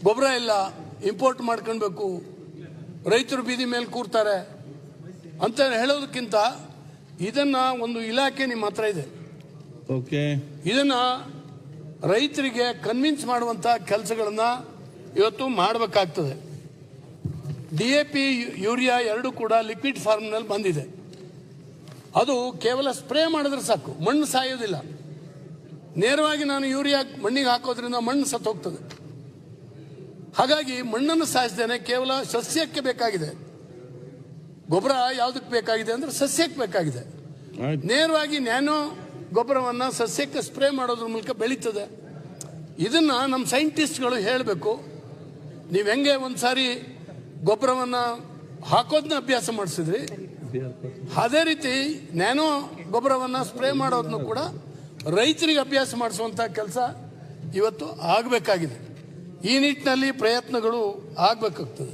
ಗೊಬ್ಬರ ಇಲ್ಲ, ಇಂಪೋರ್ಟ್ ಮಾಡ್ಕೊಳ್ಬೇಕು, ರೈತರು ಬೀದಿ ಮೇಲೆ ಕೂರ್ತಾರೆ ಅಂತ ಹೇಳೋದಕ್ಕಿಂತ ಇದನ್ನ ಒಂದು ಇಲಾಖೆ ನಿಮ್ಮ ಹತ್ರ ಇದೆ, ಇದನ್ನ ರೈತರಿಗೆ ಕನ್ವಿನ್ಸ್ ಮಾಡುವಂತ ಕೆಲಸಗಳನ್ನ ಇವತ್ತು ಮಾಡಬೇಕಾಗ್ತದೆ. DAP ಯೂರಿಯಾ ಎರಡು ಕೂಡ ಲಿಕ್ವಿಡ್ ಫಾರ್ಮ್ನಲ್ಲಿ ಬಂದಿದೆ. ಅದು ಕೇವಲ ಸ್ಪ್ರೇ ಮಾಡಿದ್ರೆ ಸಾಕು, ಮಣ್ಣು ಸಾಯೋದಿಲ್ಲ. ನೇರವಾಗಿ ನಾನು ಯೂರಿಯಾ ಮಣ್ಣಿಗೆ ಹಾಕೋದ್ರಿಂದ ಮಣ್ಣು ಸತ್ತು ಹೋಗ್ತದೆ. ಹಾಗಾಗಿ ಮಣ್ಣನ್ನು ಸಾಯಿಸದೇನೆ ಕೇವಲ ಸಸ್ಯಕ್ಕೆ ಬೇಕಾಗಿದೆ. ಗೊಬ್ಬರ ಯಾವುದಕ್ಕೆ ಬೇಕಾಗಿದೆ ಅಂದ್ರೆ ಸಸ್ಯಕ್ಕೆ ಬೇಕಾಗಿದೆ. ನೇರವಾಗಿ ನ್ಯಾನೋ ಗೊಬ್ಬರವನ್ನ ಸಸ್ಯಕ್ಕೆ ಸ್ಪ್ರೇ ಮಾಡೋದ್ರ ಮೂಲಕ ಬೆಳೀತದೆ. ಇದನ್ನ ನಮ್ಮ ಸೈಂಟಿಸ್ಟ್ಗಳು ಹೇಳಬೇಕು. ನೀವು ಹೆಂಗೆ ಒಂದ್ಸಾರಿ ಗೊಬ್ಬರವನ್ನ ಹಾಕೋದನ್ನ ಅಭ್ಯಾಸ ಮಾಡಿಸಿದ್ರಿ, ಅದೇ ರೀತಿ ನ್ಯಾನೋ ಗೊಬ್ಬರವನ್ನ ಸ್ಪ್ರೇ ಮಾಡೋದನ್ನು ಕೂಡ ರೈತರಿಗೆ ಅಭ್ಯಾಸ ಮಾಡಿಸುವಂತ ಕೆಲಸ ಇವತ್ತು ಆಗಬೇಕಾಗಿದೆ. ಈ ನಿಟ್ಟಿನಲ್ಲಿ ಪ್ರಯತ್ನಗಳು ಆಗಬೇಕಾಗ್ತದೆ.